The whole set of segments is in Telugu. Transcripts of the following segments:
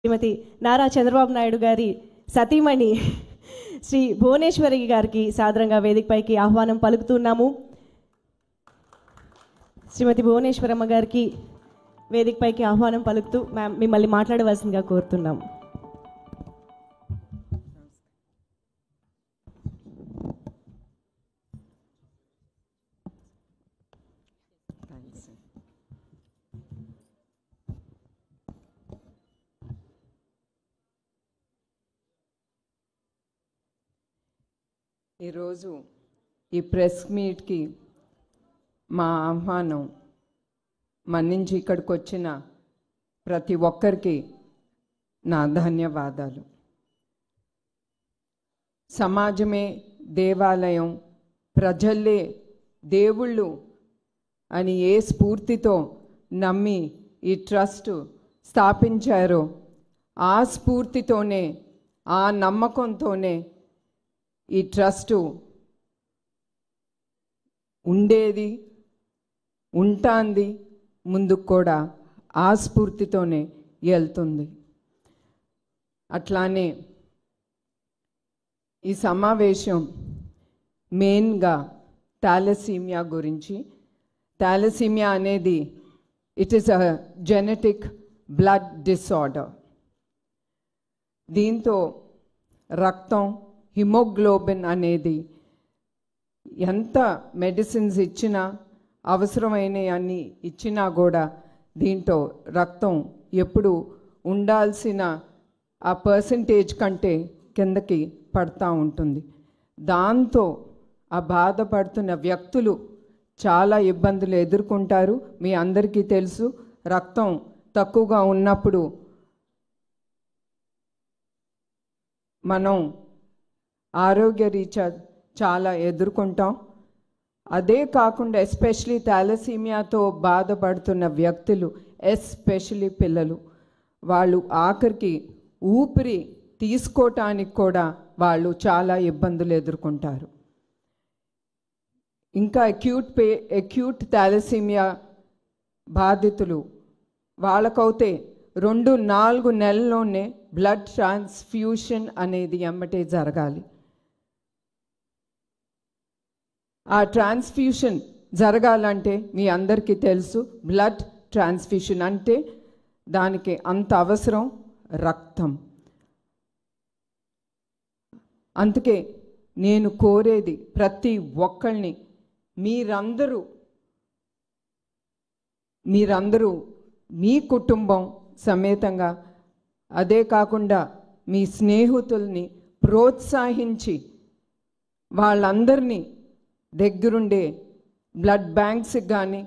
శ్రీమతి నారా చంద్రబాబు నాయుడు గారి సతీమణి శ్రీ భువనేశ్వరి గారికి సాదరంగా వేదికపైకి ఆహ్వానం పలుకుతున్నాము. శ్రీమతి భువనేశ్వరమ్మ గారికి వేదికపైకి ఆహ్వానం పలుకుతూ మిమ్మల్ని మాట్లాడవలసిందిగా కోరుతున్నాము. ఈరోజు ఈ ప్రెస్ మీట్కి మా ఆహ్వానం మన్నించి ఇక్కడికి వచ్చిన ప్రతి ఒక్కరికి నా ధన్యవాదాలు. సమాజమే దేవాలయం, ప్రజల్లే దేవుళ్ళు అని ఏ స్ఫూర్తితో నమ్మి ఈ ట్రస్ట్ స్థాపించారో ఆ స్ఫూర్తితోనే, ఆ నమ్మకంతోనే ఈ ట్రస్టు ఉండేది, ఉంటాంది, ముందుకు కూడా ఆ స్ఫూర్తితోనే వెళ్తుంది. అట్లానే ఈ సమావేశం మెయిన్గా థాలసీమియా గురించి. థాలసీమియా అనేది it is a genetic blood disorder. దీంతో రక్తం, హిమోగ్లోబిన్ అనేది ఎంత మెడిసిన్స్ ఇచ్చినా, అవసరమైన అన్ని ఇచ్చినా కూడా దీంట్లో రక్తం ఎప్పుడు ఉండాల్సిన ఆ పర్సంటేజ్ కంటే కిందకి పడతా ఉంటుంది. దాంతో ఆ బాధపడుతున్న వ్యక్తులు చాలా ఇబ్బందులు ఎదుర్కొంటారు. మీ అందరికీ తెలుసు, రక్తం తక్కువగా ఉన్నప్పుడు మనం ఆరోగ్య రీత్యా చాలా ఎదుర్కొంటాం. అదే కాకుండా ఎస్పెషలీ థాలసీమియాతో బాధపడుతున్న వ్యక్తులు, ఎస్పెషలీ పిల్లలు, వాళ్ళు ఆఖరికి ఊపిరి తీసుకోవటానికి కూడా వాళ్ళు చాలా ఇబ్బందులు ఎదుర్కొంటారు. ఇంకా అక్యూట్ థాలసీమియా బాధితులు వాళ్ళకైతే 2-4 నెలల్లోనే బ్లడ్ ట్రాన్స్ఫ్యూషన్ అనేది ఎమ్మటే జరగాలి. ఆ ట్రాన్స్ఫ్యూషన్ జరగాలంటే మీ అందరికీ తెలుసు, బ్లడ్ ట్రాన్స్ఫ్యూషన్ అంటే దానికి అంత అవసరం రక్తం. అందుకే నేను కోరేది ప్రతి ఒక్కళ్ళని, మీరందరూ మీ కుటుంబం సమేతంగా, అదే కాకుండా మీ స్నేహితుల్ని ప్రోత్సహించి వాళ్ళందరినీ దగ్గరుండే బ్లడ్ బ్యాంక్స్కి కానీ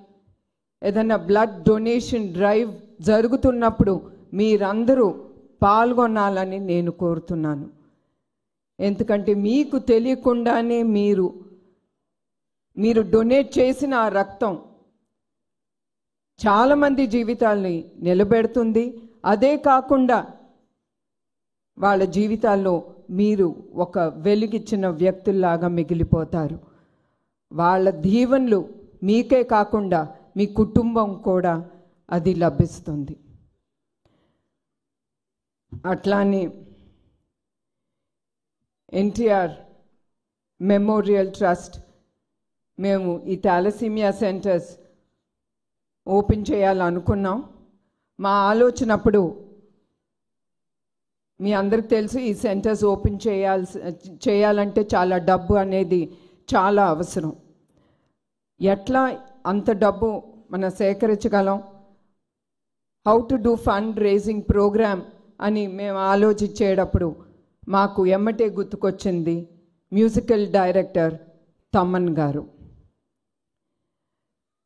ఏదైనా బ్లడ్ డొనేషన్ డ్రైవ్ జరుగుతున్నప్పుడు మీరందరూ పాల్గొనాలని నేను కోరుతున్నాను. ఎందుకంటే మీకు తెలియకుండానే మీరు డొనేట్ చేసిన ఆ రక్తం చాలామంది జీవితాల్ని నిలబెడుతుంది. అదే కాకుండా వాళ్ళ జీవితాల్లో మీరు ఒక వెలుగిచ్చిన వ్యక్తుల్లాగా మిగిలిపోతారు. వాళ్ళ దీవెనలు మీకే కాకుండా మీ కుటుంబం కూడా అది లభిస్తుంది. అట్లానే ఎన్టీఆర్ మెమోరియల్ ట్రస్ట్ మేము ఈ థాలసీమియా సెంటర్స్ ఓపెన్ చేయాలనుకున్నాం. మా ఆలోచనప్పుడు మీ అందరికి తెలుసు, ఈ సెంటర్స్ ఓపెన్ చేయాలంటే చాలా డబ్బు అనేది చాలా అవసరం. ఎట్లా అంత డబ్బు మనం సేకరించగలం, how to do fund raising programme అని మేము ఆలోచించేటప్పుడు మాకు ఎమ్మటే గుర్తుకొచ్చింది మ్యూజికల్ డైరెక్టర్ తమన్ గారు.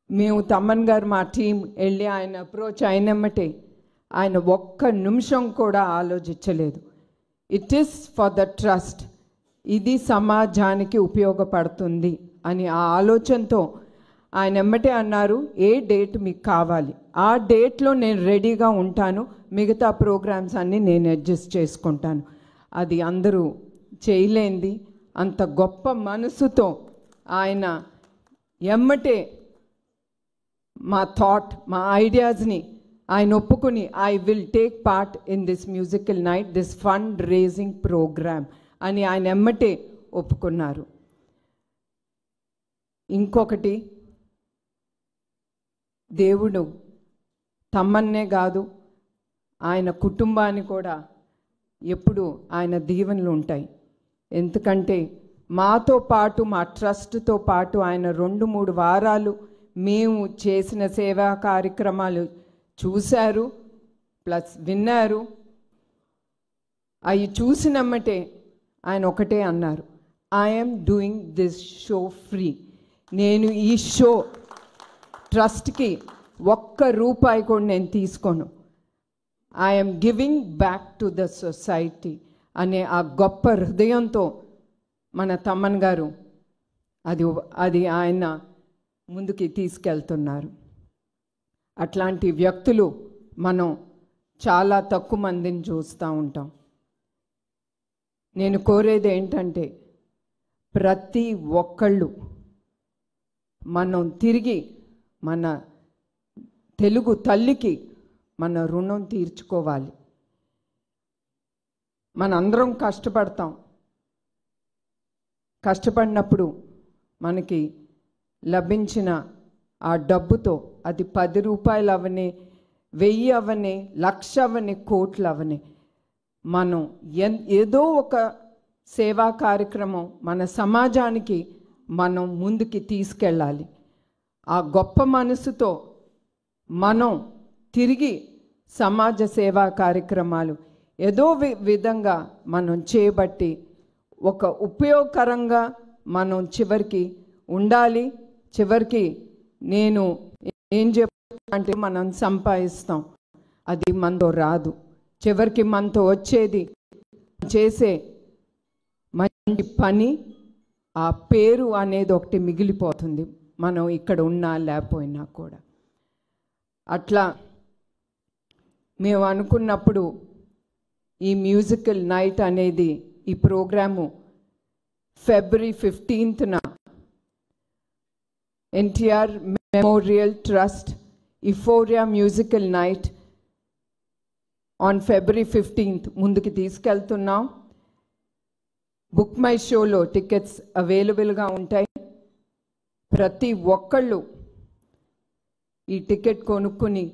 మేము తమన్ గారు మా టీం వెళ్ళి ఆయన అప్రోచ్ అయినమ్మటే ఆయన ఒక్క నిమిషం కూడా ఆలోచించలేదు. It is for the trust, ఇది సమాజానికి ఉపయోగపడుతుంది అని ఆ ఆలోచనతో ఆయన ఎమ్మటే అన్నారు, ఏ డేట్ మీకు కావాలి ఆ డేట్లో నేను రెడీగా ఉంటాను, మిగతా ప్రోగ్రామ్స్ అన్నీ నేను అడ్జస్ట్ చేసుకుంటాను. అది అందరూ చేయలేంది. అంత గొప్ప మనసుతో ఆయన ఎమ్మటే మా థాట్, మా ఐడియాస్ని ఆయన ఒప్పుకుని I will take part in this musical night, this fund raising programme అని ఆయన ఎమ్మటే ఒప్పుకున్నారు. ఇంకొకటి, దేవుడు తమ్మన్నే కాదు ఆయన కుటుంబాన్ని కూడా ఎప్పుడు ఆయన దీవెనలు ఉంటాయి. ఎందుకంటే మాతో పాటు, మా ట్రస్ట్తో పాటు ఆయన 2-3 వారాలు మేము చేసిన సేవా కార్యక్రమాలు చూశారు, ప్లస్ విన్నారు. అవి చూసినమ్మటే ఆయన ఒకటే అన్నారు, I'm doing this show free. నేను ఈ షో ట్రస్ట్కి ₹1 కూడా నేను తీసుకోను. I'm giving back to the society అనే ఆ గొప్ప హృదయంతో మన తమ్మన్ గారు అది ఆయన ముందుకి తీసుకెళ్తున్నారు. అట్లాంటి వ్యక్తులు మనం చాలా తక్కువ మందిని చూస్తూ ఉంటాం. నేను కోరేది ఏంటంటే ప్రతి ఒక్కళ్ళు మనం తిరిగి మన తెలుగు తల్లికి మన రుణం తీర్చుకోవాలి. మనందరం కష్టపడతాం. కష్టపడినప్పుడు మనకి లభించిన ఆ డబ్బుతో, అది ₹10 అవని, 1000 అవని, 1,00,000 అవని, కోట్లు అవని, మనం ఏదో ఒక సేవా కార్యక్రమం మన సమాజానికి మనం ముందుకి తీసుకెళ్ళాలి. ఆ గొప్ప మనసుతో మనం తిరిగి సమాజ సేవా కార్యక్రమాలు ఏదో విధంగా మనం చేయబట్టి ఒక ఉపయోగకరంగా మనం చివరికి ఉండాలి. చివరికి నేను ఏం చెప్పాలంటే మనం సంపాదిస్తాం, అది మనతో రాదు. చివరికి మనతో వచ్చేది చేసే మంచి పని, ఆ పేరు అనేది ఒకటి మిగిలిపోతుంది, మనం ఇక్కడ ఉన్నా లేకపోయినా కూడా. అట్లా మేము అనుకున్నప్పుడు ఈ మ్యూజికల్ నైట్ అనేది, ఈ programme February 15th NTR memorial trust euphoria musical night on February 15th ముందుకు తీసుకెళ్తున్నాం. బుక్ మై షోలో టికెట్స్ అవైలబుల్గా ఉంటాయి. ప్రతి ఒక్కళ్ళు ఈ టికెట్ కొనుక్కుని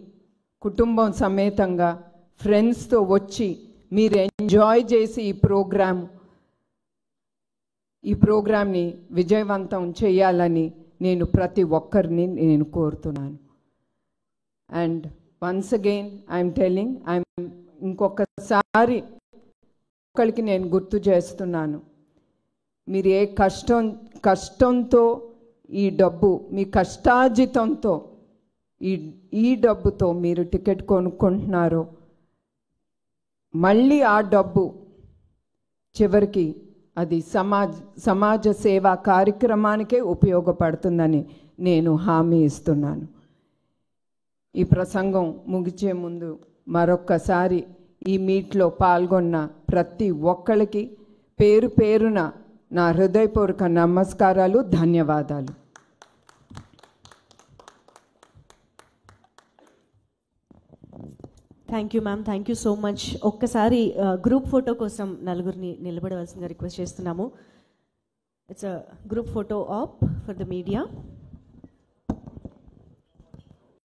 కుటుంబం సమేతంగా ఫ్రెండ్స్తో వచ్చి మీరు ఎంజాయ్ చేసి ఈ ప్రోగ్రామ్ని విజయవంతం చేయాలని నేను ప్రతి ఒక్కరిని నేను కోరుతున్నాను. And once again I'm telling, ఇంకొకసారి ఒక్కరికి నేను గుర్తు చేస్తున్నాను, మీరు ఏ కష్టంతో ఈ డబ్బు, మీ కష్టార్జితంతో ఈ డబ్బుతో మీరు టికెట్ కొనుక్కుంటున్నారో, మళ్ళీ ఆ డబ్బు చివరికి అది సమాజ సేవా కార్యక్రమానికే ఉపయోగపడుతుందని నేను హామీ ఇస్తున్నాను. ఈ ప్రసంగం ముగిచే ముందు మరొక్కసారి ఈ మీట్లో పాల్గొన్న ప్రతి ఒక్కరికి పేరు పేరున నా హృదయపూర్వక నమస్కారాలు, ధన్యవాదాలు. Thank you ma'am, thank you so much. ఒక్కసారి గ్రూప్ ఫోటో కోసం నలుగురిని నిలబడవలసిందిగా రిక్వెస్ట్ చేస్తున్నాము. It's a group photo op for the media.